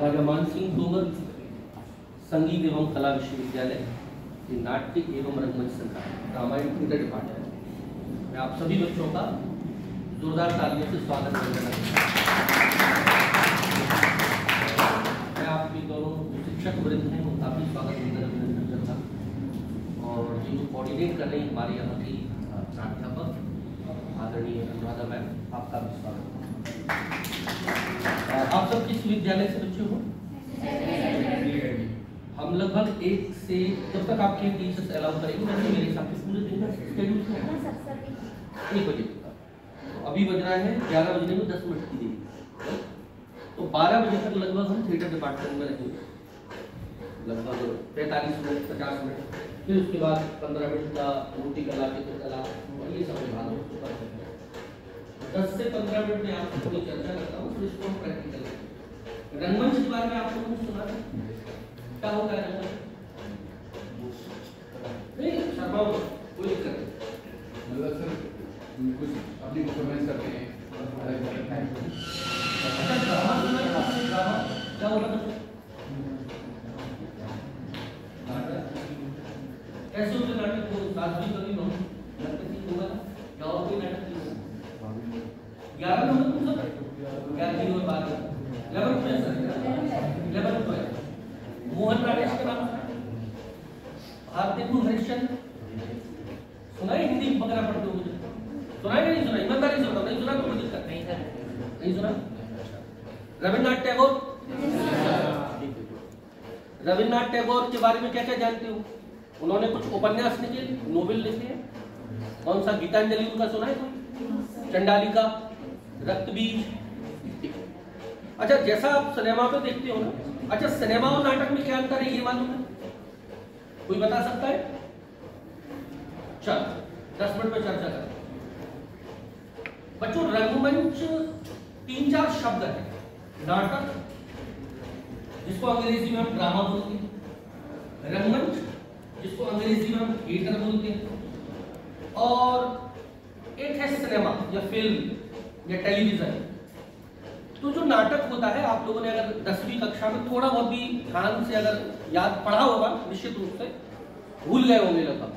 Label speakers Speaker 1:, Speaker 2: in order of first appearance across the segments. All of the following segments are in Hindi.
Speaker 1: राजा मानसिंह तोमर संगीत एवं कला विश्वविद्यालय के नाट्य एवं रंगमंच संकाय रामायण थिएटर डिपार्टमेंट में आप सभी बच्चों का जोरदार तालियों से स्वागत करना चाहता हूं। मैं आपके दोनों शिक्षक वृंद हैं वो काफी स्वागत अभिनंदन करता हूं और ये जो कोऑर्डिनेट कर रही हमारे यहाँ की प्राध्यापक आदरणीय अनुराधा मैम, आपका भी स्वागत। आप सब किस विद्यालय से बच्चे हो? हम लगभग 1 से जब तक आपके टीचर्स अलाउ करेंगे वैसे मेरे हिसाब से पूरे दिन का शेड्यूल है 1 बजे तक। तो अभी बज रहा है 11 बजने में 10 मिनट की देरी, तो 12 बजे तक लगभग हम थिएटर डिपार्टमेंट में रहेंगे, लगभग 45 मिनट 50 मिनट, फिर उसके बाद 15 मिनट का मूर्ति कला, चित्रकला और ये सब विभाग 10 से 15 मिनट में आपको कोई चर्चा करता हूँ, फिर इसको प्रैक्टिकल रंगमंच के बारे में आपको कुछ सुना है? क्या होता है रंगमंच? नहीं शर्मा कोई दिक्कत नहीं,
Speaker 2: मतलब सर कुछ अपनी परफॉर्मेंस करते हैं
Speaker 1: क्या होता है? कैसे होते नाटक को साधवी कभी हो नाटक की होगा गाँव कोई नाटक की होगा 11 नंबर सब 11 और 12 11 में सर 11 में मोहन राजेश का नाम भारतीय हरिश्चंद्र सुना है? हिंदी वगैरह पढ़ते हो मुझे सुना है कि नहीं सुना? ईमानदारी से बताओ, नहीं सुना तो कोई दिक्कत नहीं है, नहीं सुना? रविन्द्रनाथ टैगोर, रविन्द्रनाथ टैगोर के बारे में क्या क्या जानते हो? उन्होंने कुछ उपन्यास लिखे, नोवेल लिखे हैं। कौन सा? गीतांजलि उनका सुना है कोई? चंडालिका, रक्तबीज। अच्छा, जैसा आप सिनेमा पे देखते हो ना, अच्छा सिनेमा और नाटक में क्या अंतर है ये मालूम है? कोई बता सकता है? चल 10 मिनट में चर्चा करें बच्चों। रंगमंच 3-4 शब्द है। नाटक जिसको अंग्रेजी में हम ड्रामा बोलते हैं, रंगमंच जिसको अंग्रेजी में हम थिएटर बोलते हैं, और एक है सिनेमा या फिल्म या टेलीविजन। तो जो नाटक होता है, आप लोगों ने अगर 10वीं कक्षा में थोड़ा बहुत भी ध्यान से अगर याद पढ़ा होगा, निश्चित रूप से भूल गए होंगे लगभग,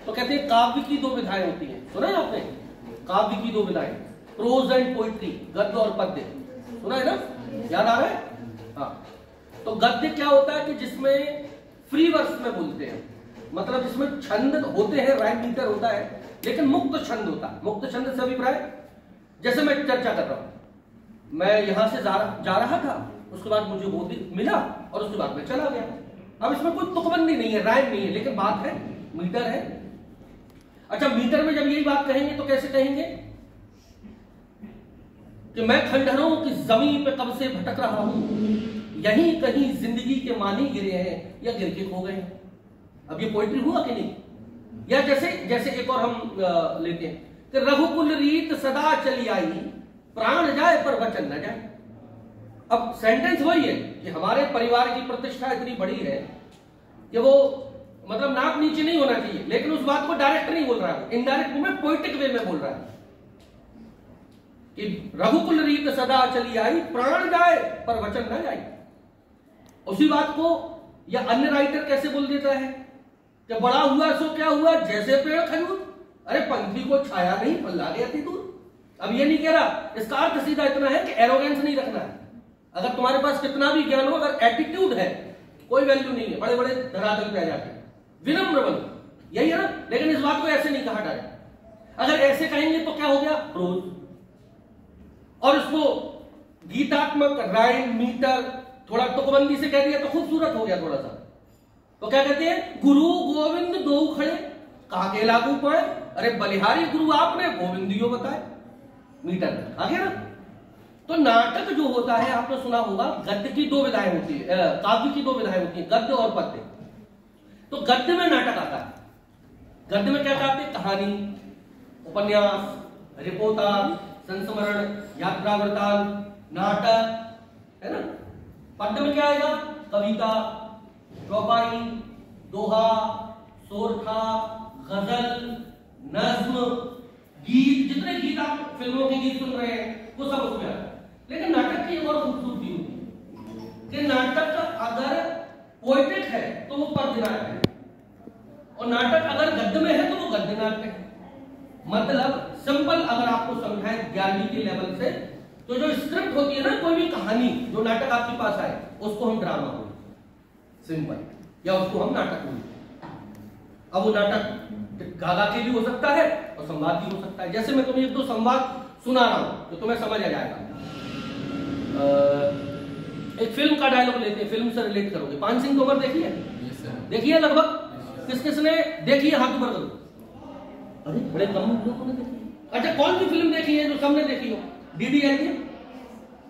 Speaker 1: तो कहते हैं काव्य की 2 विधाएं होती हैं। सुना है आपने? काव्य की 2 विधाएं, प्रोज एंड पोइट्री, गद्य और पद्य। सुना है ना? याद आ रहा है? हाँ। तो गद्य क्या होता है कि जिसमें फ्री वर्स में बोलते हैं, मतलब जिसमें छंद होते हैं, राइम मीटर होता है, लेकिन मुक्त छंद होता है। मुक्त छंद से अभिप्राय, जैसे मैं चर्चा कर रहा हूं, मैं यहां से जा रहा था, उसके बाद मुझे वो मिला और उसके बाद मैं चला गया। अब इसमें कोई तुकबंदी नहीं है, राइम नहीं है, लेकिन बात है, मीटर है। अच्छा, मीटर में जब यही बात कहेंगे तो कैसे कहेंगे कि मैं खंडहरों की जमीन पे कब से भटक रहा हूं, यहीं कहीं जिंदगी के मानी गिरे हैं या गिर के खो गए हैं। अब ये पोइट्री हुआ कि नहीं? या जैसे एक और हम लेते हैं कि रघुकुल रीत सदा चली आई, प्राण जाए पर वचन न जाए। अब सेंटेंस वही है कि हमारे परिवार की प्रतिष्ठा इतनी बड़ी है कि वो मतलब नाक नीचे नहीं होना चाहिए, लेकिन उस बात को डायरेक्ट नहीं बोल रहा है, इनडायरेक्ट में पोइटिक वे में बोल रहा है कि रघुकुल रीत सदा चली आई, प्राण जाए पर वचन न जाए। उसी बात को या अन्य राइटर कैसे बोल देता है कि बड़ा हुआ सो क्या हुआ, जैसे पेड़ खजूर, अरे पंखी को छाया नहीं, पल्ला गया थी दूर। अब ये नहीं कह रहा, इसका अर्थ सीधा इतना है कि एरोगेंस नहीं रखना है। अगर तुम्हारे पास कितना भी ज्ञान हो, अगर एटीट्यूड है, कोई वैल्यू नहीं है, बड़े बड़े धरातल पे आ जाते, विनम्र बनो, यही है ना। लेकिन इस बात को ऐसे नहीं कहा डायरेक्ट। अगर ऐसे कहेंगे तो क्या हो गया? प्रोज। और उसको गीतात्मक, राइम, मीटर, थोड़ा तुकबंदी से कह दिया तो खूबसूरत हो गया थोड़ा सा। तो क्या कहते हैं? गुरु गोविंद दो खड़े कहा के लागू पाए, अरे बलिहारी गुरु आपने, गोविंदियो बताए। मीटर आ गया ना। तो नाटक जो होता है, आपने सुना होगा, गद्य की 2 विधाएं होती है, काव्य की 2 विधाएं होती है, गद्य और पद्य। तो गद्य में नाटक आता है। गद्य में क्या कहते हैं? कहानी, उपन्यास, रिपोर्टा, संस्मरण, यात्रा वृत्तांत, नाटक, है ना। पद्य में क्या आएगा? कविता, चौपाई, दोहा, सोरठा, गजल, नज्म, गीत। जितने गीत आप फिल्मों के गीत सुन रहे हैं वो सब उसमें आता है। लेकिन नाटक की एक और खूबसूरती होती है, कि नाटक अगर पोएटिक है तो वो पद्य नाटक है, और नाटक अगर गद्य में है तो वो गद्य नाटक है। मतलब सिंपल अगर आपको समझाएं 11वीं के लेवल से, तो जो स्क्रिप्ट होती है ना कोई भी कहानी जो नाटक आपके पास आए उसको हम ड्रामा बोलते सिंपल, या उसको हम नाटक बोलते। अब वो नाटक गागा के भी हो सकता है और संवाद भी हो सकता है। जैसे मैं तुम्हें एक दो संवाद सुना रहा हूं तो तुम्हें समझ आ जाएगा। एक फिल्म का डायलॉग लेते हैं, फिल्म से रिलेट करोगे। पान सिंह तोमर देखी है? देखिए लगभग किस किसने देखी है हाथ ऊपर करो। अरे बड़े कम लोगों ने देखी है। अच्छा कौन सी फिल्म देखी है जो सबने देखी हो? डीडीएलजे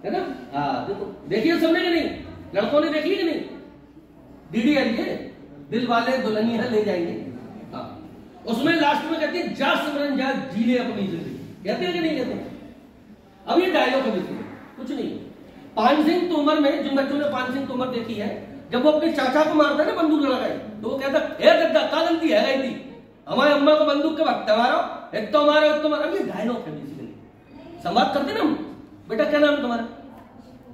Speaker 1: है ना? हाँ देखो, देखी है सबने कि नहीं? लड़कों ने देखी है कि नहीं? डीडीएलजे, दिल वाले दुल्हनिया ले जाएंगे। हाँ, उसमें लास्ट में कहते हैं जा सिमरन जा जी ले अपनी जिंदगी, कहते हैं कि नहीं कहते? अब ये डायलॉग है देखिए, कुछ नहीं। पान सिंह तोमर में, जिन बच्चों ने पान सिंह तोमर देखी है, जब वो अपने चाचा को मारता है ना बंदूक लगाई, तो वो कहता है गद्दा का गलती है गई थी, हमारे अम्मा को बंदूक के वक्त मारो, एक तो मारो एक तो मारो। ये डायलॉग है बेसिकली। संवाद करते ना हम, बेटा क्या नाम है तुम्हारा?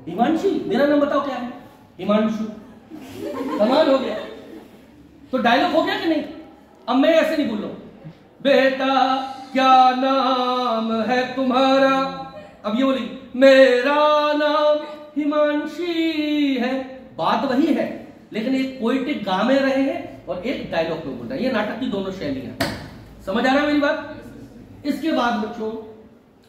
Speaker 1: हिमांशु। मेरा नाम बताओ क्या है? हिमांशु। कमाल हो गया। तो डायलॉग हो गया कि नहीं? अब मैं ऐसे नहीं बोल रहा हूं, बेटा क्या नाम है तुम्हारा, अब ये बोली मेरा नाम हिमांशी है। बात वही है, लेकिन एक पोएटिक गा में रहे हैं और एक डायलॉग में बोल रहा है। ये नाटक की दोनों शैलियां। समझ आ रहा है मेरी बात? इसके बाद बच्चों,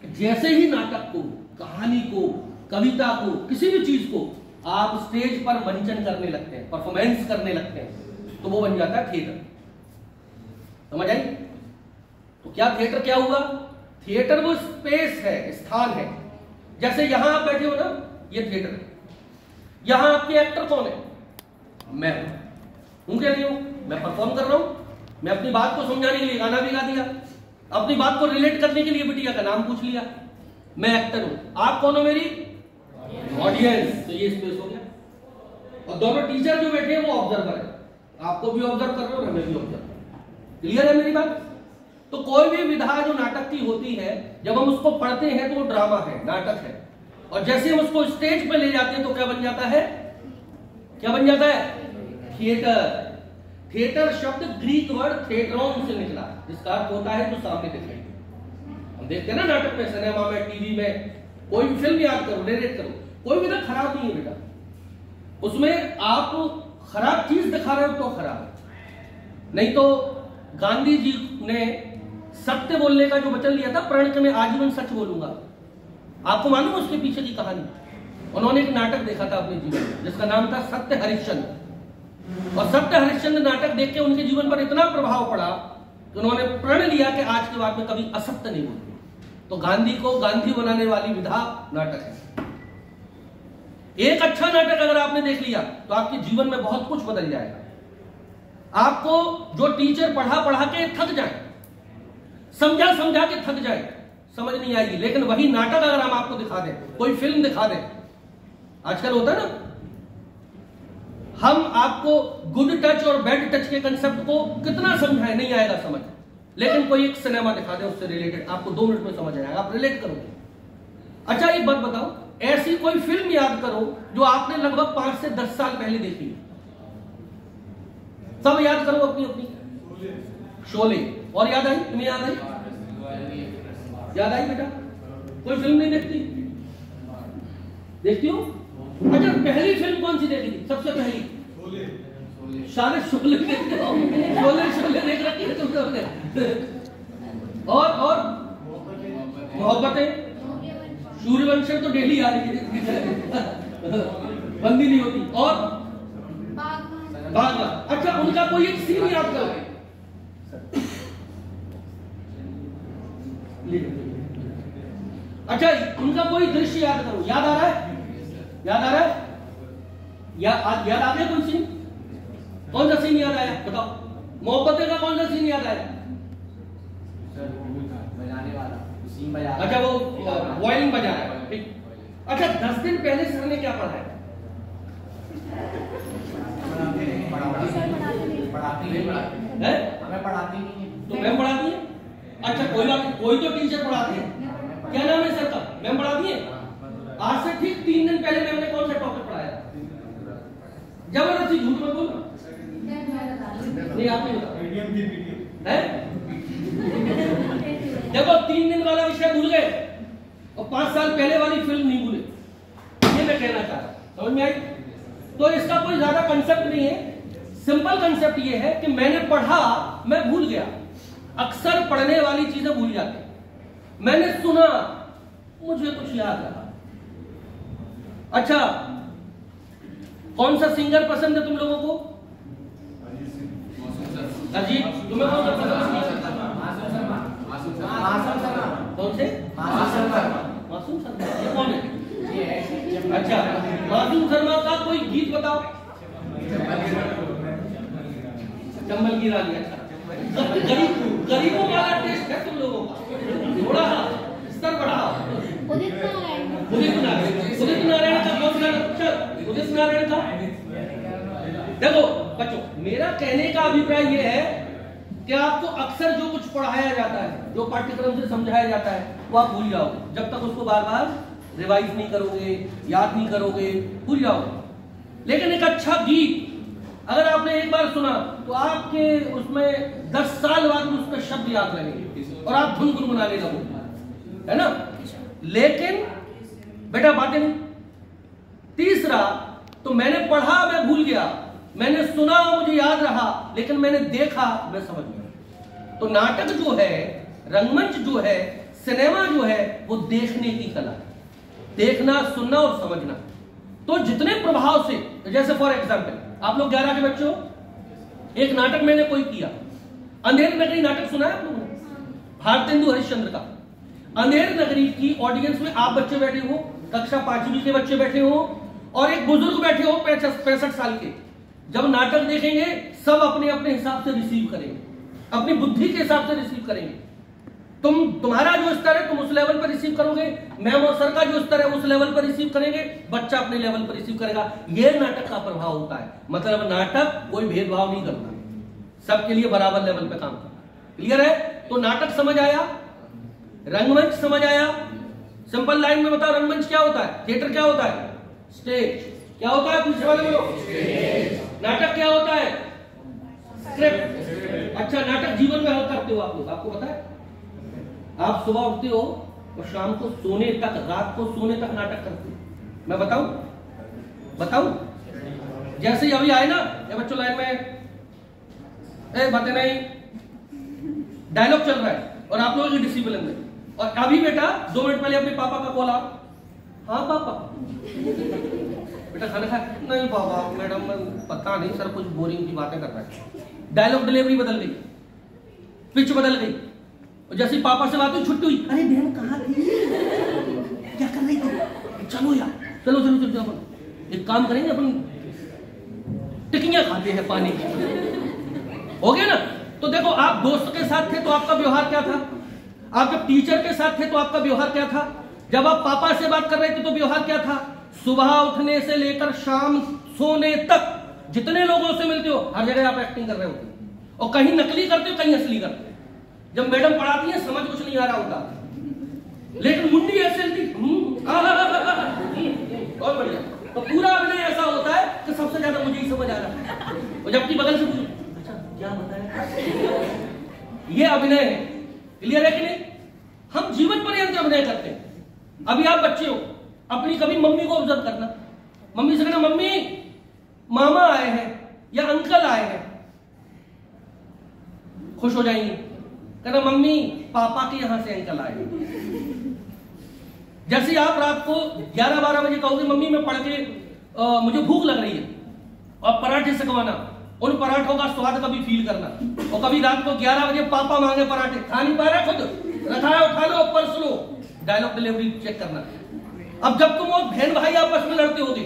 Speaker 1: जैसे ही नाटक को, कहानी को, कविता को, किसी भी चीज को आप स्टेज पर मंचन करने लगते हैं, परफॉर्मेंस करने लगते हैं, तो वो बन जाता है थिएटर। समझ आई? तो क्या थिएटर क्या हुआ? थिएटर वो स्पेस है, स्थान है। जैसे यहां आप बैठे हो ना, ये थिएटर है। यहां आपके एक्टर कौन है? मैं हूं क्या नहीं हूं? मैं परफॉर्म कर रहा हूं, मैं अपनी बात को समझाने के लिए गाना भी गा दिया, अपनी बात को रिलेट करने के लिए बिटिया का नाम पूछ लिया, मैं एक्टर हूं। आप कौन हो? मेरी ऑडियंस। तो ये स्पेस हो गया। और दोनों टीचर जो बैठे हैं वो ऑब्जर्वर है, आपको भी ऑब्जर्व कर रहे हो, मैं भी ऑब्जर्व। क्लियर है मेरी बात? तो कोई भी विधा जो नाटक की होती है, जब हम उसको पढ़ते हैं तो वो ड्रामा है, नाटक है। और जैसे हम उसको स्टेज पे ले जाते हैं तो क्या बन जाता है? क्या बन जाता है? थिएटर। थिएटर शब्द ग्रीक वर्ड थिएट्रॉन से निकला, जिसका अर्थ होता है जो सामने दिखाई दे। हम देखते हैं ना नाटक में, सिनेमा में, टीवी में, कोई भी फिल्म याद करो, नरेट करो, कोई भी खराब नहीं है बेटा। उसमें आप खराब चीज दिखा रहे हो तो खराब है। नहीं तो गांधी जी ने सत्य बोलने का जो वचन लिया था, प्रण के मैं आजीवन सच बोलूंगा, आपको मालूम उसके पीछे की कहानी? उन्होंने एक नाटक देखा था अपने जीवन में जिसका नाम था सत्य हरिश्चंद्र। और सत्य हरिश्चंद्र नाटक देख के उनके जीवन पर इतना प्रभाव पड़ा कि उन्होंने प्रण लिया कि आज के बाद में कभी असत्य नहीं बोलूंगा। तो गांधी को गांधी बनाने वाली विधा नाटक है। एक अच्छा नाटक अगर आपने देख लिया तो आपके जीवन में बहुत कुछ बदल जाएगा। आपको जो टीचर पढ़ा पढ़ा के थक जाए, समझा समझा के थक जाए, समझ नहीं आएगी। लेकिन वही नाटक अगर हम आपको दिखा दें, कोई फिल्म दिखा दें, आजकल होता है ना, हम आपको गुड टच और बैड टच के कंसेप्ट को कितना समझाएं, नहीं आएगा समझ। लेकिन कोई एक सिनेमा दिखा दे उससे रिलेटेड, आपको 2 मिनट में समझ आ जाएगा, आप रिलेट करोगे। अच्छा एक बात बताओ, ऐसी कोई फिल्म याद करो जो आपने लगभग 5 से 10 साल पहले देखी। सब याद करो अपनी अपनी। शोले। और याद आई? तुम्हें याद आई? याद आई बेटा? कोई फिल्म नहीं देखती? देखती हो? अच्छा पहली फिल्म कौन सी देखी थी सबसे पहली? सारे शोले देखते हो? शोले देख रखी है तुम लोगों ने? और मोहब्बतें, सूर्यवंशम तो डेली आ रही है, बंदी नहीं होती। और बागबान। अच्छा उनका कोई एक सीन याद करो। अच्छा उनका कोई दृश्य याद करो। याद आ रहा है? याद आ रहा है? याद आ गया कोई सीन? कौन सा सीन याद आया बताओ? मोहब्बतें का कौन सा सीन याद आया?
Speaker 2: बजाने वाला सीन बजा।
Speaker 1: अच्छा वो वायलिन बजा रहा है, ठीक। अच्छा 10 दिन पहले सर ने क्या पढ़ाया?
Speaker 2: पढ़ाती नहीं
Speaker 1: है?
Speaker 2: हमें पढ़ाती नहीं है।
Speaker 1: तो मैम पढ़ाती है? अच्छा कोई बात नहीं, कोई तो टीचर पढ़ाती है। क्या नाम है सर का? मैम पढ़ाती है? आज से ठीक 3 दिन पहले मैम ने कौन सा टॉपिक पढ़ाया? जबरदस्ती झूठ मत बोलना। नहीं आप नहीं बता है। देखो 3 दिन वाला विषय भूल गए और 5 साल पहले वाली फिल्म नहीं भूले, ये मैं कहना चाह रहा हूं। समझ में आई? तो इसका कोई ज्यादा कंसेप्ट नहीं है, सिंपल कंसेप्ट ये है कि मैंने पढ़ा, मैं भूल गया। अक्सर पढ़ने वाली चीजें भूल जाते हैं। मैंने सुना, मुझे कुछ याद रहा। अच्छा, कौन सा सिंगर पसंद है तुम लोगों को? अजीत, तुम्हें कौन सा पसंद है? कौन से? मासूम शर्मा। ये कौन है? अच्छा, मासूम शर्मा का कोई गीत बताओ। चंबल की रानी। अच्छा, गरीबों वाला टेस्ट है तुम लोगों का, थोड़ा स्तर बढ़ाओ। उदित नारायण का कौन सा अक्षर? उदित नारायण का। देखो बच्चों, मेरा कहने का अभिप्राय यह है कि आपको अक्सर जो कुछ पढ़ाया जाता है, जो पाठ्यक्रम से समझाया जाता है, वो आप भूल जाओगे जब तक उसको बार बार रिवाइज नहीं करोगे, याद नहीं करोगे, भूल जाओगे। लेकिन एक अच्छा गीत अगर आपने एक बार सुना तो आपके उसमें 10 साल बाद उसका शब्द याद रहेंगे और आप धुन गुनगुनाने लगोगे, है ना? लेकिन बेटा बातें नहीं। तीसरा, तो मैंने पढ़ा, मैं भूल गया, मैंने सुना, मुझे याद रहा, लेकिन मैंने देखा, मैं समझ गया। तो नाटक जो है, रंगमंच जो है, सिनेमा जो है, वो देखने की कला है, देखना, सुनना और समझना। तो जितने प्रभाव से, जैसे फॉर एग्जाम्पल आप लोग 11 के बच्चे हो, एक नाटक मैंने कोई किया, अंधेर नगरी नाटक सुना है आप लोगों ने? भारतेंदु हरिश्चंद्र का। अंधेर नगरी की ऑडियंस में आप बच्चे बैठे हो, कक्षा 5वीं के बच्चे बैठे हो और एक बुजुर्ग बैठे हो 65 साल के। जब नाटक देखेंगे सब अपने अपने हिसाब से रिसीव करेंगे, अपनी बुद्धि के हिसाब से रिसीव करेंगे। तुम्हारा जो स्तर है तुम उस लेवल पर रिसीव करोगे, मैम और सर का जो स्तर है उस लेवल पर रिसीव करेंगे, बच्चा अपने लेवल पर रिसीव करेगा। यह नाटक का प्रभाव होता है। मतलब नाटक कोई भेदभाव नहीं करता, सबके लिए बराबर लेवल पे काम करता। क्लियर है? तो नाटक समझ आया, रंगमंच समझ आया। सिंपल लाइन में बताओ, रंगमंच क्या होता है? थिएटर क्या होता है? स्टेज। क्या होता है? पूछने वाले बोलो। नाटक क्या होता है? स्क्रिप्ट। अच्छा, नाटक जीवन में हल करते हो आप लोग, आपको पता है? आप सुबह उठते हो और शाम को सोने तक, रात को सोने तक नाटक करते हो। मैं बताऊं? जैसे ही अभी आए ना ये बच्चों लाइन में बातें नहीं, डायलॉग चल रहा है और आप लोगों की डिसिप्लिन में, और अभी बेटा 2 मिनट पहले अपने पापा का कॉल आ, हाँ पापा बेटा खाना खा? नहीं पापा, मैडम पता नहीं सर, कुछ बोरिंग की बातें कर रहा है। डायलॉग डिलीवरी बदल गई, पिच बदल गई। और जैसे पापा से बात हुई, छुट्टी हुई, अरे बहन कहाँ थी, क्या कर रही थी? चलो यार, चलो चलो चलो चलो, एक काम करेंगे अपन टिकियां खाते हैं पानी की। हो गया ना? तो देखो, आप दोस्त के साथ थे तो आपका व्यवहार क्या था? आप जब टीचर के साथ थे तो आपका व्यवहार क्या था? जब आप पापा से बात कर रहे थे तो व्यवहार क्या था? सुबह उठने से लेकर शाम सोने तक जितने लोगों से मिलते हो हर जगह आप एक्टिंग कर रहे होते हो, और कहीं नकली करते हो, कहीं असली करते हो। जब मैडम पढ़ाती है समझ कुछ नहीं आ रहा होता, लेकिन मुंडी ऐसे बहुत बढ़िया, तो पूरा अभिनय ऐसा होता है कि सबसे ज्यादा मुझे ही समझ आ रहा है। और जबकि बगल से पूछो, अच्छा क्या बताया? ये अभिनय है। क्लियर है कि नहीं? हम जीवन पर्यंत अभिनय करते हैं। अभी आप बच्चे हो, अपनी कभी मम्मी को ऑब्जर्व करना, मम्मी से कहना, मम्मी मामा आए हैं या अंकल आए हैं, खुश हो जाएंगे। कहना, मम्मी पापा के यहां से अंकल आए हैं। जैसे आप रात को 11-12 बजे कहोगे, मम्मी मैं पढ़ के मुझे भूख लग रही है, और पराठे सेकवाना, उन पराठों का स्वाद कभी फील करना। और कभी रात को 11 बजे पापा मांगे पराठे, खा नहीं पा रहे, खुद रखा है, उठा लो, परस लो, डायलॉग डिलीवरी चेक करना। अब जब तुम और बहन भाई आपस में लड़ते होगे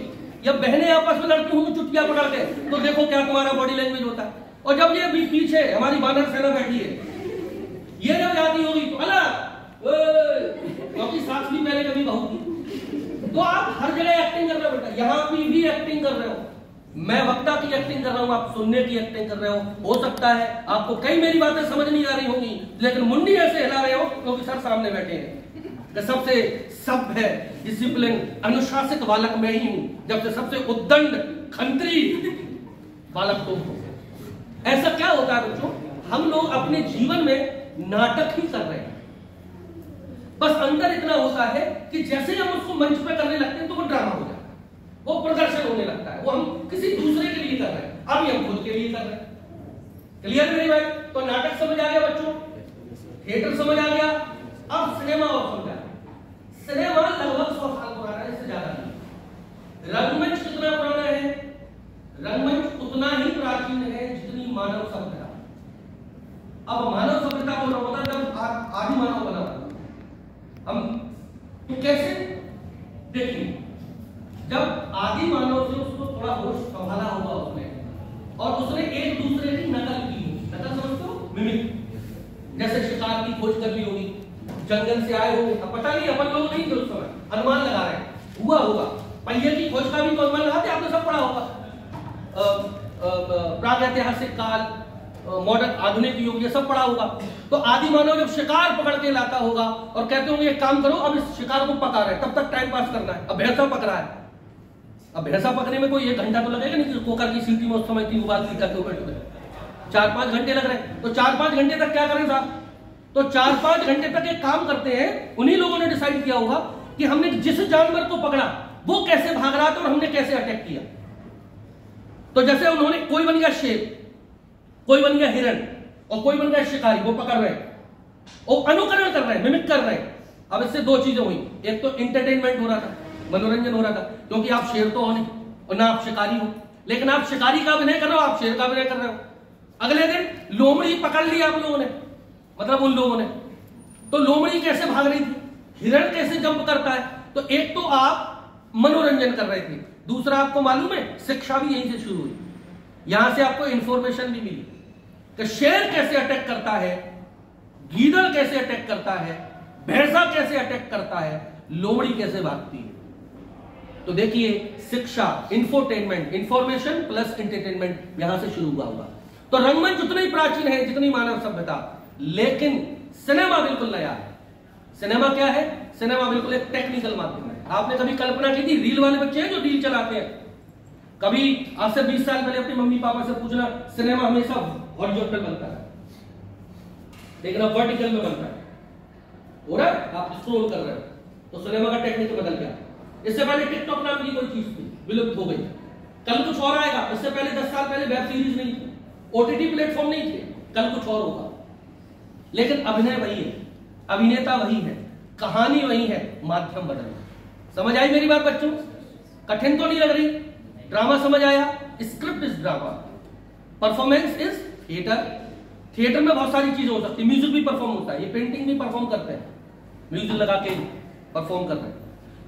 Speaker 1: या बहनें आपस में लड़ती होंगी चुटकियां पकड़ के, तो देखो क्या तुम्हारा बॉडी लैंग्वेज होता है। और जब ये भी पीछे हमारी बानर सेना बैठी है, ये जब जाती होगी तो अलग, क्योंकि सास भी पहले कभी बहू थी। तो आप हर जगह एक्टिंग कर रहे हो बेटा, यहां भी एक्टिंग कर रहे हो। मैं वक्ता की एक्टिंग कर रहा हूं, आप सुनने की एक्टिंग कर रहे हो सकता है आपको कई मेरी बातें समझ नहीं आ रही होंगी, लेकिन मुंडी ऐसे हिला रहे हो क्योंकि सर सामने बैठे हैं। सबसे सभ्य, डिसिप्लिन, अनुशासित बालक मैं ही हूं। जब से सबसे उद्दंड खंत्री बालक तुम हो। ऐसा क्या होता है बच्चों, हम लोग अपने जीवन में नाटक ही कर रहे हैं। बस अंदर इतना होता है कि जैसे ही हम उसको मंच पे करने लगते हैं तो वो ड्रामा हो जाता है, वो प्रदर्शन होने लगता है, वो हम किसी दूसरे के लिए कर रहे हैं, अभी हम खुद के लिए कर रहे हैं। क्लियर मेरी भाई? तो नाटक समझ आ गया बच्चों, थिएटर समझ आ गया, अब सिनेमा और समझा। सिनेमा लगभग 100 साल पुराना है, इससे ज्यादा नहीं। रंगमंच कितना पुराना है? रंगमंच उतना ही प्राचीन है जितनी मानव सभ्यता। अब मानव सभ्यता को होता जब आदि मानव बना हम तो कैसे देखिए, जब आदि मानव से उसको थोड़ा होश संभाला होगा उसने, और उसने एक दूसरे की नकल की, नकल समझते हो, मिमिक, जैसे शिकार की खोज कर ली होगी, जंगल से आए हो, अब पता नहीं, अपन लोग नहीं थे उस समय, अनुमान लगा रहे हैं, हुआ होगा। पहिए की खोज का भी तो अनुमान लगाते, आपने सब पढ़ा होगा, प्रागैतिहासिक काल, मॉडर्न आधुनिक युग, ये सब पढ़ा होगा। तो आदि मानव जब शिकार पकड़ के लाता होगा और कहते होंगे एक काम करो, अब इस शिकार को पका रहे, तब तक टाइम पास करना है। अब भैंसा पक रहा है, अब भैंसा पकने में कोई 1 घंटा तो लगेगा नहीं, कि कुकर की सीटी में उस समय 3 उबाल दी करके बैठे, 4-5 घंटे लग रहे हैं। तो 4-5 घंटे तक क्या करें साहब? तो 4-5 घंटे तक एक काम करते हैं, उन्हीं लोगों ने डिसाइड किया होगा कि हमने जिस जानवर को पकड़ा वो कैसे भाग रहा था और हमने कैसे अटैक किया। तो जैसे उन्होंने, कोई बन गया शेर, कोई बन गया हिरण, और कोई बन गया शिकारी, वो पकड़ रहे हैं, वो अनुकरण कर रहे हैं, मिमिक कर रहे हैं। अब इससे 2 चीजें हुई, एक तो एंटरटेनमेंट हो रहा था, मनोरंजन हो रहा था, क्योंकि आप शेर तो हो नहीं और ना आप शिकारी हो, लेकिन आप शिकारी का अभिनय कर रहे हो, आप शेर का अभिनय कर रहे हो। अगले दिन लोमड़ी पकड़ ली आप लोगों ने, मतलब उन लोगों ने, तो लोमड़ी कैसे भाग रही थी, हिरण कैसे जंप करता है। तो एक तो आप मनोरंजन कर रहे थे, दूसरा आपको मालूम है शिक्षा भी यहीं से शुरू हुई। यहां से आपको इंफॉर्मेशन भी मिली कि शेर कैसे अटैक करता है, गीदड़ कैसे अटैक करता है, भैंसा कैसे अटैक करता है, लोमड़ी कैसे भागती है। तो देखिए, शिक्षा, इंफोटेनमेंट, इंफॉर्मेशन प्लस एंटरटेनमेंट यहां से शुरू हुआ होगा। तो रंगमंच उतना ही प्राचीन है जितनी मानव सभ्यता, लेकिन सिनेमा बिल्कुल नया है। सिनेमा क्या है? सिनेमा बिल्कुल एक टेक्निकल माध्यम है। आपने कभी कल्पना की थी, रील वाले बच्चे हैं जो रील चलाते हैं, कभी आज से 20 साल पहले अपने मम्मी पापा से पूछना, सिनेमा हमेशा हॉरिजॉन्टल बनता है, लेकिन अब वर्टिकल में बनता है, हो रहा है, आप स्क्रॉल कर रहे हो, तो सिनेमा का टेक्निक बदल गया। इससे पहले टिकटॉक नाम की कोई चीज थी, विलुप्त हो गई, कल कुछ और आएगा। इससे पहले 10 साल पहले वेब सीरीज नहीं थी, ओटीटी प्लेटफॉर्म नहीं थे, कल कुछ और होगा। लेकिन अभिनय वही है, अभिनेता वही है, कहानी वही है, माध्यम बदल। समझ आई मेरी बात बच्चों? कठिन तो नहीं लग रही? ड्रामा समझ आया? Script is drama, performance is theatre. Theatre में बहुत सारी चीजें हो सकती है, म्यूजिक भी परफॉर्म होता है, ये पेंटिंग भी परफॉर्म करते हैं, म्यूजिक लगा के परफॉर्म कर रहे हैं।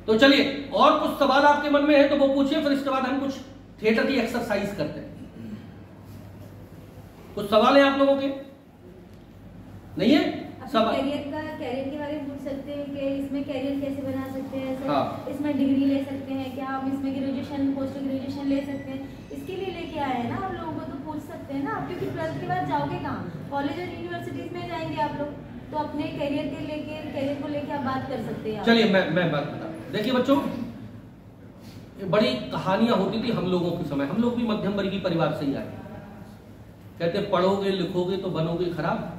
Speaker 1: तो चलिए, और कुछ सवाल आपके मन में है तो वो पूछिए, फिर इसके बाद हम कुछ थिएटर की एक्सरसाइज करते हैं। कुछ सवाल है आप लोगों के? नहीं है? सब
Speaker 3: कैरियर के बारे में पूछ सकते हैं कि इसमें कैरियर कैसे बना सकते हैं,
Speaker 1: हाँ।
Speaker 3: इसमें डिग्री ले सकते हैं क्या, हम इसमें ग्रेजुएशन पोस्ट ग्रेजुएशन ले सकते हैं, इसके लिए लेके आए हैं ना आप लोगों को, तो पूछ सकते हैं ना आप, क्योंकि 12th के बाद जाओगे कहाँ, कॉलेज और यूनिवर्सिटीज में जाएंगे आप लोग, तो अपने कैरियर को लेके आप बात कर सकते हैं।
Speaker 1: चलिए मैं बात बता, देखिए बच्चों, बड़ी कहानियां होती थी हम लोगों के समय, हम लोग भी मध्यम वर्गीय परिवार से ही आए। कहते पढ़ोगे लिखोगे तो बनोगे खराब,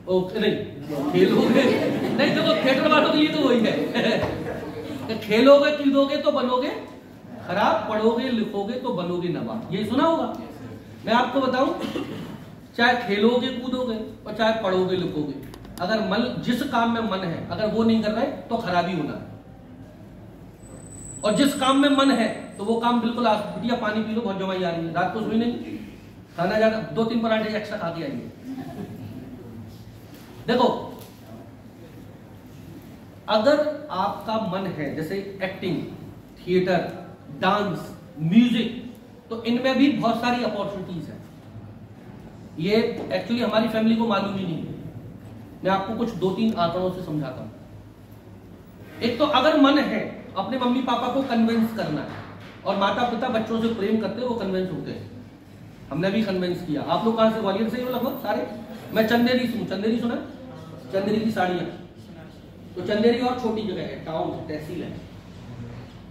Speaker 1: नहीं खेलोगे नहीं, देखो थिएटर वालों के लिए तो वही है खेलोगे कूदोगे तो बनोगे खराब, पढ़ोगे लिखोगे तो बनोगे नवाब। ये सुना होगा। मैं आपको बताऊं, चाहे खेलोगे कूदोगे और चाहे पढ़ोगे लिखोगे, अगर मन, जिस काम में मन है अगर वो नहीं कर रहे तो खराबी होना है, और जिस काम में मन है तो वो काम बिल्कुल। बिटिया पानी पी लो, बहुत जमाई आ रही है, रात को सोई नहीं, खाना ज्यादा, 2-3 पराठे एक्स्ट्रा खा के आइए। देखो, अगर आपका मन है जैसे एक्टिंग, थिएटर, डांस, म्यूजिक, तो इनमें भी बहुत सारी अपॉर्चुनिटीज है। ये एक्चुअली हमारी फैमिली को मालूम ही नहीं है। मैं आपको कुछ 2-3 आंकड़ों से समझाता हूं। एक तो अगर मन है अपने मम्मी पापा को कन्विंस करना है, और माता पिता बच्चों से प्रेम करते हैं, वो कन्विंस होते हैं। हमने भी कन्विंस किया। आप लोग कहां से? ग्वालियर से ही हो लगभग सारे। मैं चंदेरी से हूं, चंदेरी सुना? चंदेरी की साड़ियां, तो चंदेरी और छोटी जगह है, टाउन तहसील है,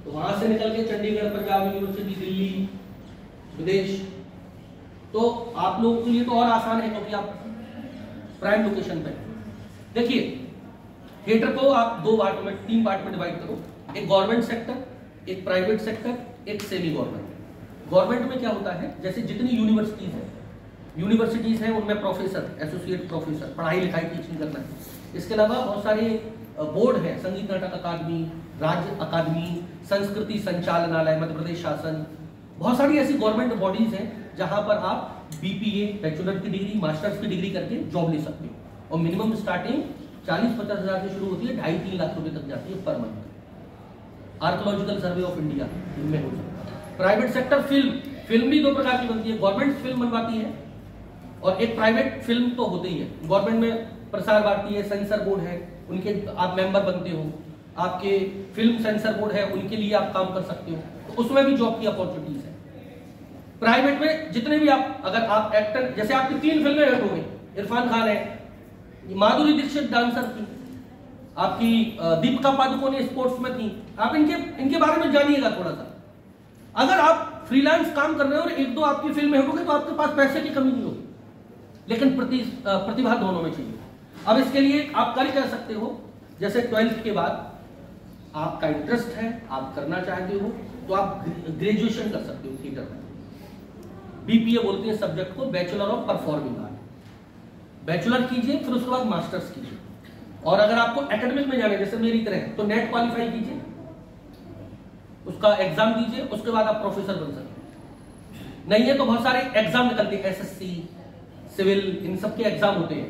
Speaker 1: तो वहां से निकल के चंडीगढ़, पंजाब यूनिवर्सिटी, दिल्ली, विदेश, तो आप लोगों के लिए तो और आसान है क्योंकि आप प्राइम लोकेशन पे। देखिए थिएटर को आप तीन पार्ट में डिवाइड करो, एक गवर्नमेंट सेक्टर, एक प्राइवेट सेक्टर, एक सेमी गवर्नमेंट। गवर्नमेंट में क्या होता है, जैसे जितनी यूनिवर्सिटीज हैं उनमें प्रोफेसर, एसोसिएट प्रोफेसर, पढ़ाई लिखाई टीचिंग करना है। इसके अलावा बहुत सारे बोर्ड है, संगीत नाटक अकादमी, राज्य अकादमी, संस्कृति संचालनालय, मध्य प्रदेश शासन, बहुत सारी ऐसी गवर्नमेंट बॉडीज हैं जहां पर आप बीपीए बैचलर की डिग्री, मास्टर्स की डिग्री करके जॉब ले सकते हो और मिनिमम स्टार्टिंग 40-50 हज़ार से शुरू होती है, 2.5-3 लाख रुपए तक जाती है per month. Archaeological survey of India इनमें हो सकता है। प्राइवेट सेक्टर फिल्म भी दो प्रकार की बनती है, गवर्नमेंट फिल्म बनवाती है और एक प्राइवेट फिल्म तो होती ही है। गवर्नमेंट में प्रसार भारती है, सेंसर बोर्ड है, उनके आप मेंबर बनते हो, आपके फिल्म सेंसर बोर्ड है, उनके लिए आप काम कर सकते हो, तो उसमें भी जॉब की अपॉर्चुनिटीज है। प्राइवेट में जितने भी आप, अगर आप एक्टर, जैसे आपकी 3 फिल्में हिट हो गई, इरफान खान है, माधुरी दीक्षित डांसर थी, आपकी दीपिका पादुकोण स्पोर्ट्स में थी, आप इनके बारे में जानिएगा थोड़ा सा। अगर आप फ्रीलांस काम कर रहे हो और 1-2 आपकी फिल्म हिट हो गई तो आपके पास पैसे की कमी नहीं होगी, लेकिन प्रतिभा दोनों में चाहिए। अब इसके लिए आप कर सकते हो, जैसे 12th के बाद आपका इंटरेस्ट है, आप करना चाहते हो तो आप ग्रेजुएशन कर सकते हो थिएटर में। बीपीए बोलते हैं सब्जेक्ट को, bachelor of performing art. Bachelor कीजिए, फिर उसके बाद मास्टर्स कीजिए, और अगर आपको एकेडमिक में जाना है जैसे मेरी तरह तो नेट क्वालिफाई कीजिए, उसका एग्जाम दीजिए, उसके बाद आप प्रोफेसर बन सकते हैं। नहीं है तो बहुत सारे एग्जाम निकलते हैं, एसएससी, सिविल, इन सबके एग्जाम होते हैं,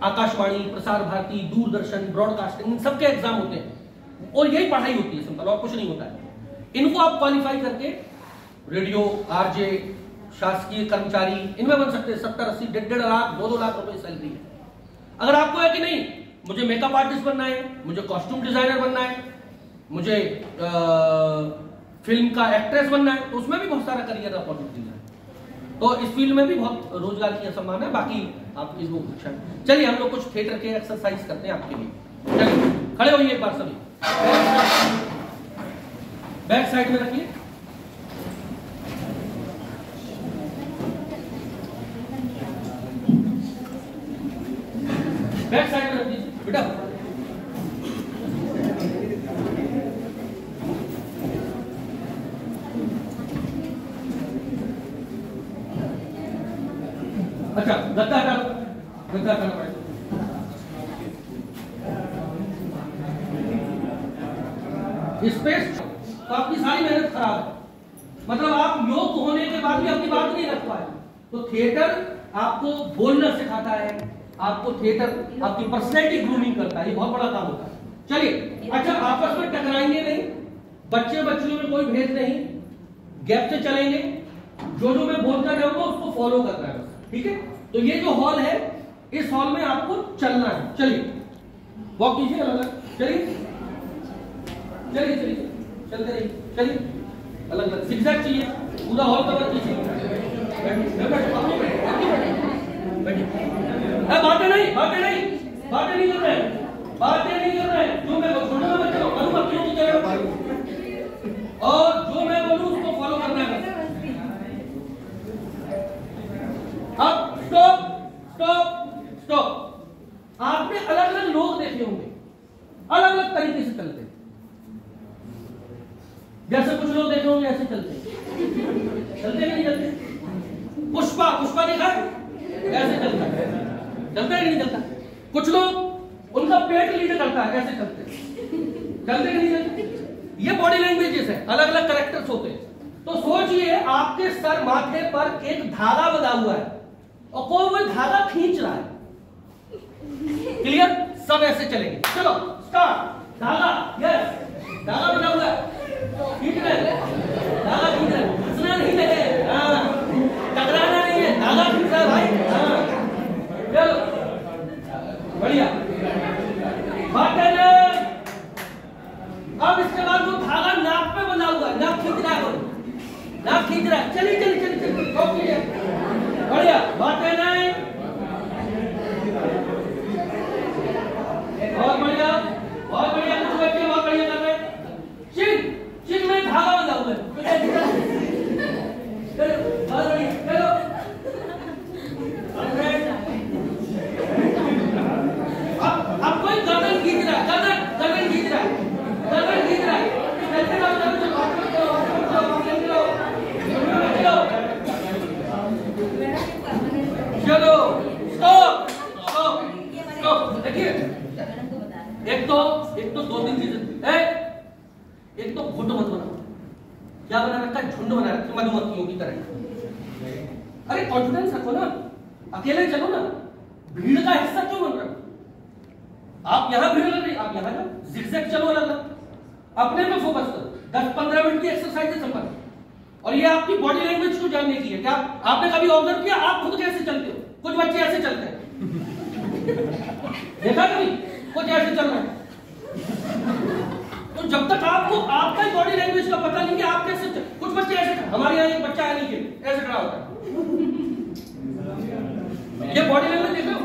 Speaker 1: आकाशवाणी, प्रसार भारती, दूरदर्शन, ब्रॉडकास्टिंग, इन सबके एग्जाम होते हैं और यही पढ़ाई होती है, सिंपल, और कुछ नहीं होता है। इनको आप क्वालिफाई करके रेडियो, आरजे, शासकीय कर्मचारी, इनमें बन सकते हैं। 70-80, 1.5 लाख, 2-2 लाख रुपए सैलरी है। अगर आपको है कि नहीं मुझे मेकअप आर्टिस्ट बनना है, मुझे कॉस्ट्यूम डिजाइनर बनना है, मुझे फिल्म का एक्ट्रेस बनना है, तो उसमें भी बहुत सारा करियर अपॉर्चुनिटीज है। तो इस फील्ड में भी बहुत रोजगार की संभावना है। बाकी आप इसको चलिए हम लोग कुछ थिएटर के एक्सरसाइज करते हैं आपके लिए। चलिए खड़े होइए एक बार सभी, बैक साइड में रखिए। बैक साइड में रख दीजिए बेटा। अच्छा गद्दा हटा लो, गद्दा हटा लो। स्पेस तो आपकी सारी मेहनत खराब है, मतलब आप योग होने के बाद भी अपनी बात नहीं रख पाए। तो थिएटर आपको बोलना सिखाता है, आपको थिएटर आपकी पर्सनैलिटी ग्रूमिंग करता है, ये बहुत बड़ा काम होता है। चलिए अच्छा, आपस में टकराएंगे नहीं, बच्चे बच्चियों में कोई भेद नहीं, गैप से चलेंगे, जो मैं बोलता जाऊंगा उसको फॉलो करना है, ठीक है। तो ये जो हॉल है, इस हॉल में आपको चलना है। चलिए वॉक कीजिए अलग, चलिए चलिए चलिए चलते रहिए, चलिए अलग अलग सिगजैग चाहिए, पूरा हॉल कवर कीजिए। बातें नहीं कर रहे हैं, बातें नहीं कर रहे हैं। जो मैं छोटा बच्चा अनुमतियों की जगह और जो मैं बोलूं उसको फॉलो करना है। अब स्टॉप स्टॉप स्टॉप। आपने अलग अलग लोग देखे होंगे, अलग अलग तरीके से चलते हैं। जैसे कुछ लोग देखे होंगे ऐसे चलते नहीं चलते। पुष्पा देखा ऐसे चलता है नहीं चलता। कुछ लोग उनका पेट लीड करता है, ऐसे चलते नहीं चलते। ये बॉडी लैंग्वेजेस है, अलग अलग कैरेक्टर्स होते हैं। तो सोचिए आपके सर माथे पर एक धागा बंधा हुआ है और कोई वो धागा खींच रहा है, क्लियर? सब ऐसे चलेंगे। चलो स्टार्ट। धागा, यस, धागा बंधा हुआ है, खींच रहे, धागा खींच रहे, हंसना नहीं लगे, टकराना नहीं है, धागा खींच रहा है भाई। चलो बढ़िया बात है ना। अब इसके बाद वो धागा नाक पे बंधा हुआ है, नाक खींच रहा है, नाक खींच रहा है। चलिए ओके बढ़िया बात है ना। बहुत बढ़िया कुछ बच्चे बहुत बढ़िया कर रहे हैं। चिन में धागा बंधा हुआ है, क्या बना रखा है? झुंड बना रखा है मधुमक्खियों की तरह। अरे कॉन्फिडेंस रखो ना, अकेले चलो ना, भीड़ का हिस्सा क्यों बन रहे हो? आप यहां भीड़ लग रही, आप यहां जाओ, जिगजैग चलो अलग, अपने पे फोकस करो। 10-15 मिनट की एक्सरसाइज है सिंपल, और ये आपकी बॉडी लैंग्वेज को जानने की है। क्या आपने कभी ऑब्जर्व किया आप खुद कैसे चलते हो? कुछ बच्चे ऐसे चलते हैं, देखा कभी? कुछ ऐसे चल रहा है। तो जब तक आपको आपका ही बॉडी लैंग्वेज का पता नहीं कि आप कैसे कुछ बच्चे ऐसे, हमारे यहाँ एक बच्चा है नहीं के ऐसे खड़ा होता है, ये बॉडी लैंग्वेज देख रहे हो?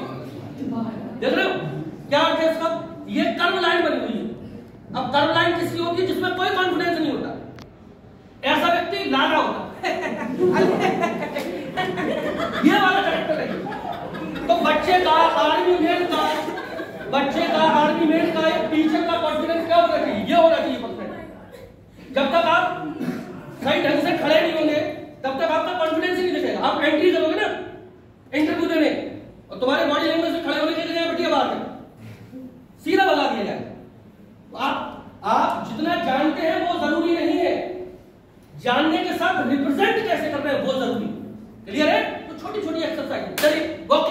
Speaker 1: देख रहे हो क्या अर्थ है इसका? ये कर्व लाइन बनी हुई है। अब कर्व लाइन किसकी होती है? जिसमें कोई कॉन्फिडेंस नहीं होता, ऐसा व्यक्ति लागा होता ये वाला कैरेक्टर है। तो बच्चे का आर्मी मैन का एक टीचर का कॉन्फिडेंस क्या होना चाहिए? ये होना चाहिए परफेक्ट। जब तक आप सही ढंग से खड़े नहीं होंगे तब तक आपका कॉन्फिडेंस ही नहीं दिखेगा। आप एंट्री करोगे ना इंटरव्यू देने, और तुम्हारे बॉडी लैंग्वेज से खड़े होने के लिए बैठिए बाहर में, सीधा भगा दिया जाएगा। आप जितना जानते हैं वो जरूरी नहीं है, जानने के साथ रिप्रेजेंट कैसे करना है वो जरूरी। क्लियर है? तो छोटी छोटी एक्सरसाइज, चलिए वॉक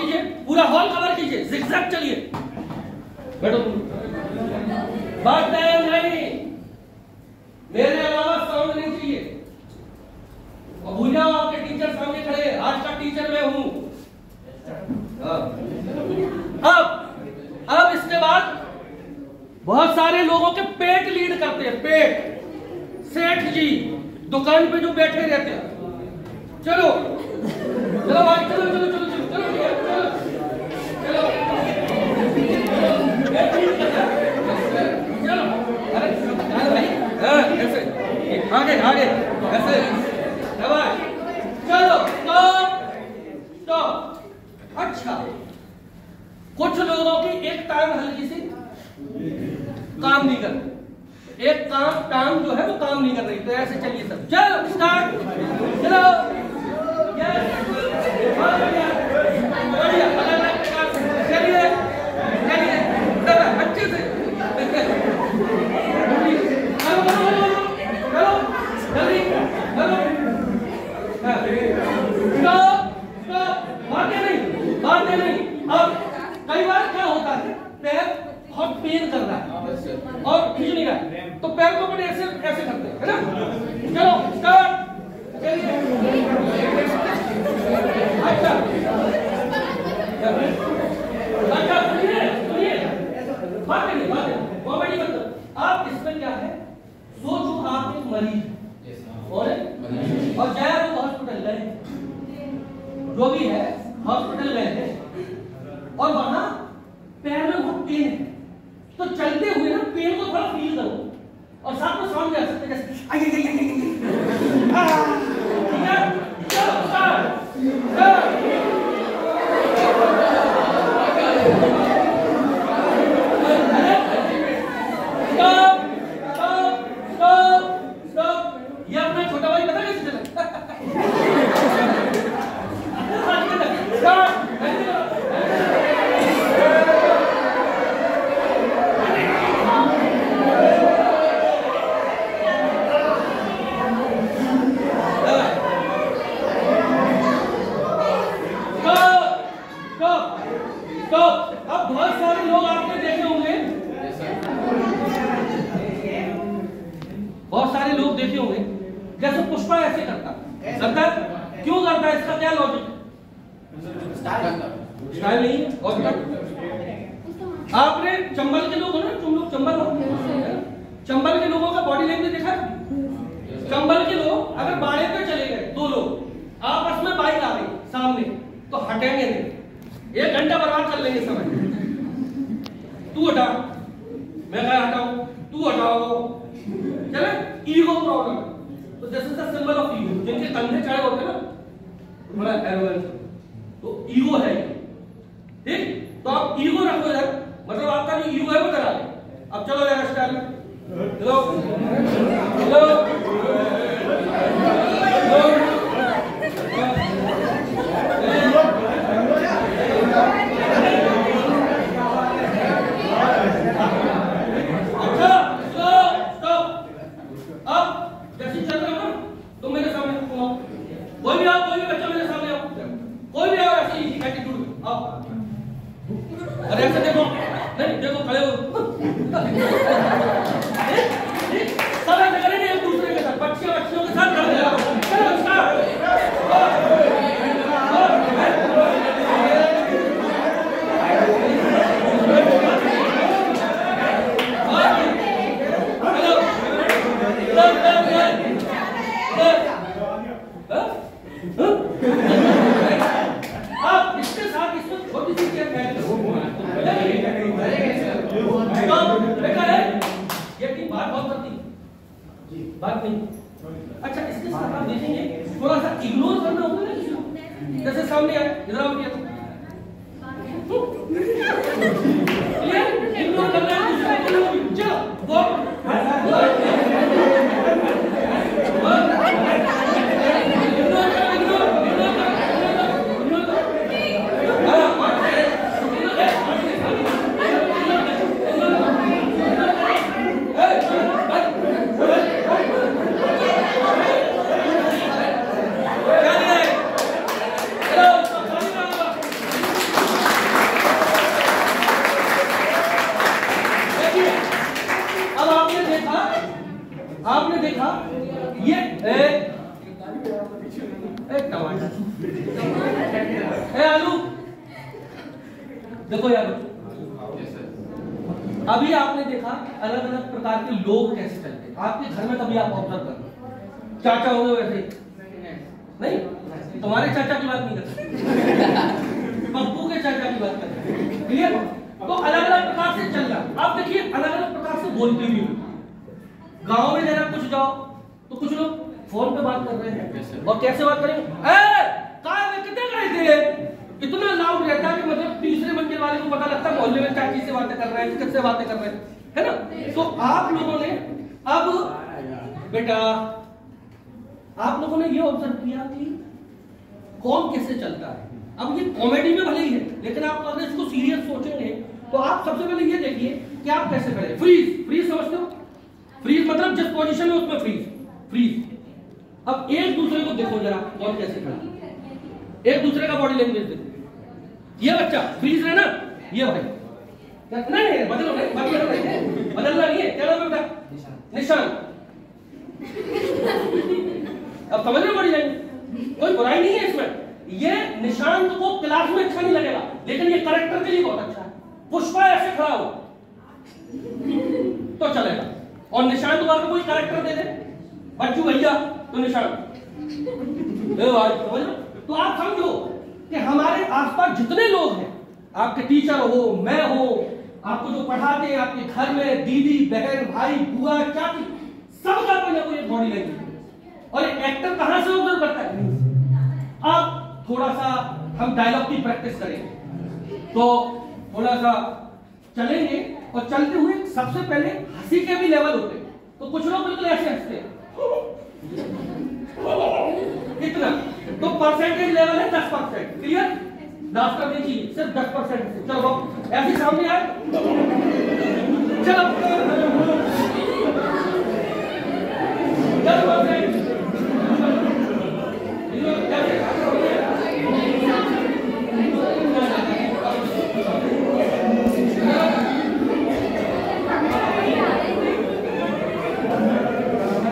Speaker 1: कीजिए, पूरा हॉल कवर कीजिए, जिगजैग चलिए, बैठो। बात नहीं, मेरे अलावा साउंड नहीं चाहिए। और भूल जाओ आपके टीचर सामने खड़े, आज का टीचर मैं हूं। अब इसके बाद बहुत सारे लोगों के पेट लीड करते हैं, पेट। सेठ जी दुकान पे जो बैठे रहते हैं, चलो भाई, चलो अरे भाई ऐसे आगे ऐसे, चलो स्टॉप। अच्छा, कुछ लोगों की एक टांग हल्की सी काम नहीं कर रही, एक टांग जो है वो काम नहीं कर रही, तो ऐसे चलिए सब, चलो स्टार्ट, चलो चलिए अच्छे से, मारते नहीं। अब कई बार क्या होता है, पैर बहुत पेन कर रहा है और खींच नहीं रहा है, तो पैर को अपने ऐसे करते हैं, है ना? चलो स्टार्ट, चलिए। अच्छा सुनिए, बात नहीं कॉमेडी मतलब। आप इसमें क्या है, सोचो आप एक मरीज और जाए वो हॉस्पिटल गए, जो भी है हॉस्पिटल गए थे, और वहां पैर में बहुत पेन है, तो चलते हुए ना पेन को थोड़ा फील करो, और साथ में साउंड आ सकते जैसे ठीक है? चलो स्टार्ट। ये अपना छोटा भाई पता कैसे चला? अब बहुत सारे लोग आपने देखे होंगे, जैसे पुष्पा ऐसे करता, क्यों करता है? इसका क्या लॉजिक? स्टाइल नहीं है। और आपने चंबल के लोग हो ना, तुम लोग चंबल हो, चंबल के लोगों का बॉडी लैंग्वेज देखा? चंबल के लोग अगर बाड़े पे चले गए, दो लोग आपस में बाइक आ गई सामने, तो हटेंगे नहीं, 1 घंटा बर्बाद कर लेंगे समय। तू हटा, मैं क्या हटाऊं, तू हटाओ, चले? ईगो प्रॉब्लम है। तो this is the symbol of ego. जिनके कंधे चढ़े होते हैं ना, थोड़ा एरोगेंस, तो ईगो है, ठीक? तो आप ईगो रखो इधर, मतलब आपका जो ईगो है वो करा ले। अब चलो यार स्टाइल में, चलो चलो बात नहीं। अच्छा, इसके साथ आप देखेंगे थोड़ा सा इग्नोर करना होगा ना किसी को, जैसे सामने आए इधर आओ किया इग्नोर करना है दूसरे को, चलो वो आपने देखा ये टमाटर आलू, देखो यार अभी आपने देखा अलग अलग प्रकार के लोग कैसे चलते हैं आपके घर में, कभी आप ऑब्जर्व करना, चाचा होंगे वैसे नहीं, तुम्हारे चाचा की बात नहीं करते, पप्पू के चाचा की बात करते, क्लियर। तो अलग अलग प्रकार से चल रहा, आप देखिए अलग अलग प्रकार से बोलते भी हो। गांव में जरा कुछ जाओ तो कुछ लोग फोन पे बात कर रहे हैं, और कैसे बात करेंगे, कितने करे थे, इतना लाउड रहता है कि मतलब तीसरे मंजिल वाले को पता लगता है मोहल्ले में चाची से बातें कर रहे हैं, किससे बातें कर रहे हैं, है ना। तो आप लोगों ने अब बेटा आप लोगों ने ये ऑब्जर्व किया कि कौन कैसे चलता है। अब ये कॉमेडी में भले ही है, लेकिन आप अगर इसको सीरियस सोचेंगे तो आप सबसे पहले ये देखिए कि आप कैसे करें। फ्रीज, फ्रीज समझते हो, फ्रीज मतलब जिस पोजीशन में उसमें फ्रीज, फ्रीज। अब एक दूसरे को देखो जरा कौन कैसे खड़ा, एक दूसरे का बॉडी लैंग्वेज देखो। ये बच्चा फ्रीज है ना, ये भाई नहीं बदलो बदलना नहीं है, क्या नाम है बेटा, निशान। अब समझ रहे बॉडी लैंग्वेज, कोई बुराई नहीं है इसमें। ये निशान तो को क्लास में अच्छा नहीं लगेगा, लेकिन ये कैरेक्टर के लिए बहुत अच्छा है। पुष्पा ऐसे खड़ा हो तो चलेगा, और निशान दोबारा कोई कैरेक्टर दे दे, बच्चू भैया तो निशान, तो आप समझो कि हमारे आसपास जितने लोग हैं, आपके टीचर हो, मैं हो, आपको जो पढ़ाते हैं आपके घर में दीदी बहन भाई बुआ चाची, सबका कोई ना कोई बॉडी लैंग्वेज। और एक एक्टर कहां से ऑब्जर्व करता है। अब थोड़ा सा हम डायलॉग की प्रैक्टिस करेंगे, तो थोड़ा सा चलेंगे, और चलते हुए सबसे पहले हंसी के भी लेवल होते हैं। तो कुछ लोग बिल्कुल ऐसे हंसते हैं, कितना, तो परसेंटेज लेवल है 10%, क्लियर। लास्ट कर दीजिए सिर्फ 10%। चलो ऐसे सामने आए, चलो 10%।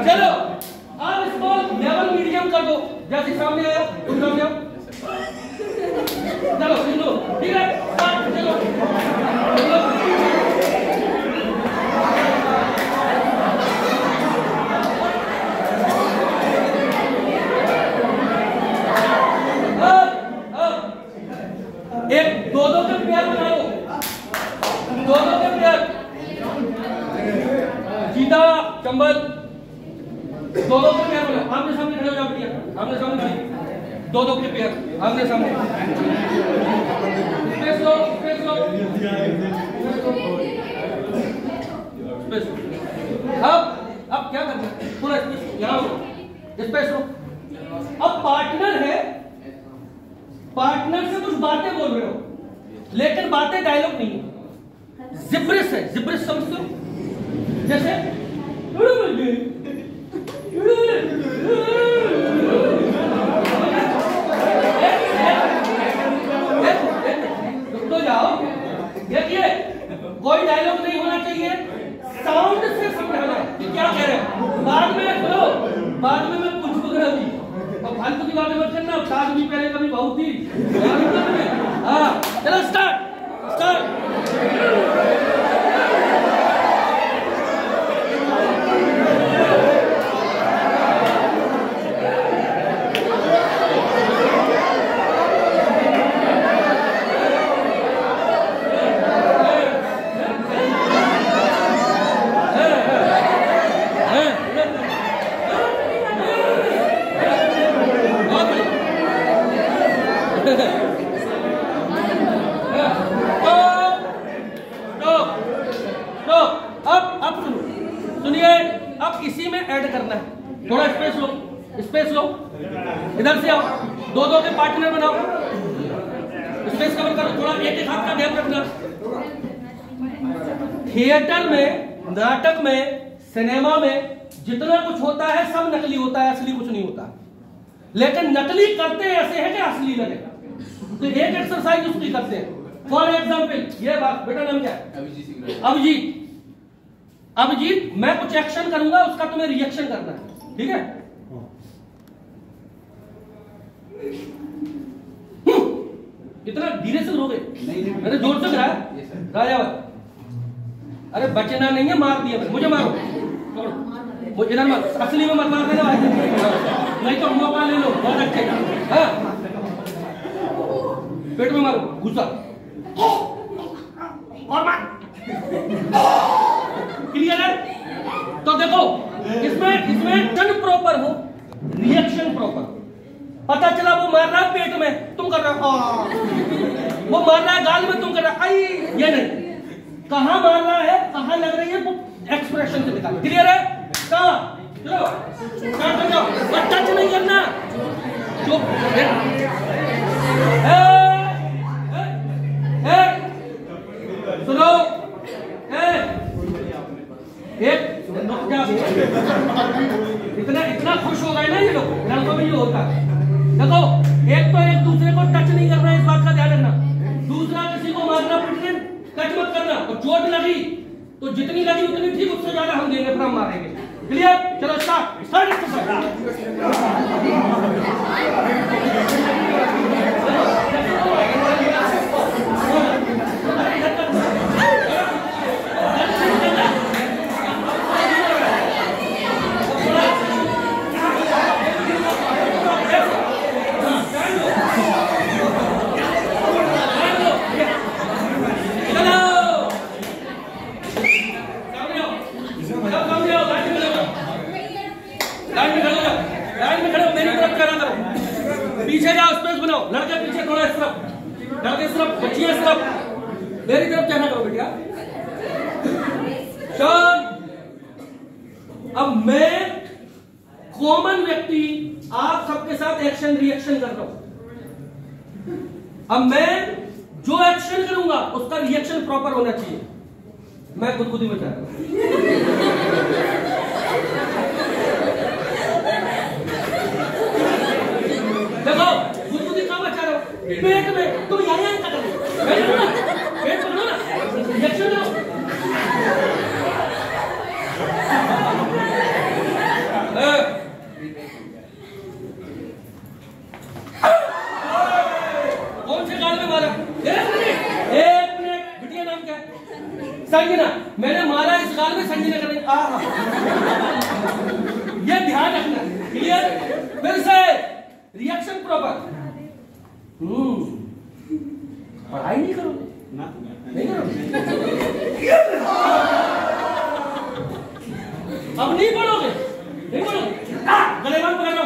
Speaker 1: चलो अब इसको लेवल मीडियम कर दो, जैसे सामने आया तुम सामने आओ, चलो सुनो, ठीक है, चलो एक दो दो के पेयर बनाओ, दो दो के पेयर, जीता चंबल, दो दो के पेयर बनाओ, आमने सामने खड़े हो जाओ बढ़िया, आमने सामने खड़े, दो दो के पेयर आमने सामने, स्पेस लो, स्पेस लो, स्पेस लो। अब क्या करना है, पूरा स्पेस यहाँ लो, स्पेस लो। अब पार्टनर है, पार्टनर से कुछ बातें बोल रहे हो, लेकिन बातें डायलॉग नहीं है, जिब्रिस है। जिब्रिस समझते हो, जैसे तो जाओ, देखिए कोई डायलॉग नहीं होना चाहिए, साउंड से समझाना है कि क्या कह रहे हैं। बाद में सुनो, बाद में मैं कुछ वगैरह भी और फालतू की बातें मत करना, साथ भी पहले कभी बहुत थी। हाँ चलो स्टार्ट, स्टार्ट। अब इसी में ऐड करना है, थोड़ा स्पेस लो, स्पेस लो, इधर से आओ, दो दो के पार्टनर बनाओ, स्पेस कवर करो, थोड़ा एक एक हाथ का गैप रखना। थिएटर में, नाटक में, सिनेमा में जितना कुछ होता है सब नकली होता है, असली कुछ नहीं होता, लेकिन नकली करते ऐसे हैं कि असली लगे। तो एक एक्सरसाइज उसकी करते हैं। फॉर एग्जाम्पल ये बात, बेटा नाम क्या है? अभिजीत। अभिजीत, मैं कुछ एक्शन करूंगा, उसका तुम्हें रिएक्शन करना है, ठीक है? इतना धीरे से रोगे, मैंने जोर से कराया राजा। अरे बचना नहीं है, मार दिया मुझे, मारो, मुझे इधर मत, असली में मत मार देना भाई, नहीं तो मौका ले लो, बहुत अच्छे। हाँ, पेट में मारो, घुसा और मार। क्लियर है? तो देखो इसमें टन प्रॉपर हो, रिएक्शन प्रॉपर। पता चला वो मार रहा है पेट में, तुम कर रहे हो, वो मार रहा है गाल में, तुम कर रहा है, ये नहीं, कहां मार रहा है, कहां लग रही है, वो एक्सप्रेशन से दिखा। क्लियर है? कहां? चलो स्टार्ट कर जाओ, बस टच नहीं करना, चुप। सुनो, इतना खुश हो गए ना ये लोग, लड़कों में ये होता है। देखो, एक तो एक दूसरे को टच नहीं करना, इस बात का ध्यान रखना। दूसरा किसी को मारना पीटने टच मत करना, और चोट लगी तो जितनी लगी उतनी ठीक, उससे ज्यादा हम देंगे, फिर हम मारेंगे। क्लियर? चलो स्टार्ट। पीछे जाओ, स्पेस बनाओ, लड़के पीछे थोड़ा इस तरफ, लड़के इस तरफ, बच्चियां इस तरफ, मेरी तरफ चेहरा करो बेटिया। अब मैं कॉमन व्यक्ति आप सबके साथ एक्शन रिएक्शन कर रहा हूं। अब मैं जो एक्शन करूंगा उसका रिएक्शन प्रॉपर होना चाहिए। मैं खुद ही बचा रहा हूं। देखो खुद कहां बचा रहा हूं, पेट में, तुम यहाँ कर रहे हो, पेट पकड़ो ना, रिएक्शन दो। कौन से गाल में मारा? एक मिनट, बिटिया नाम क्या है? संजना। मैंने मारा इस गाल में, संजना करेंगे। ये ध्यान रखना। क्लियर? फिर से रिएक्शन प्रॉपर। पढ़ाई नहीं करोगे? नहीं करोगे? अब नहीं पढ़ोगे? नहीं पढ़ोगे? गले में पकड़ लो।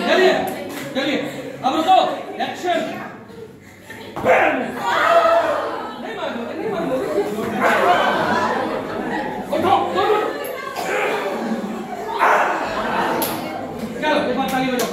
Speaker 1: चलिए चलिए, अब रुको, एक्शन। नहीं मारोगे, नहीं मारोगे, उठो, चलो एक बार ताली बजाओ।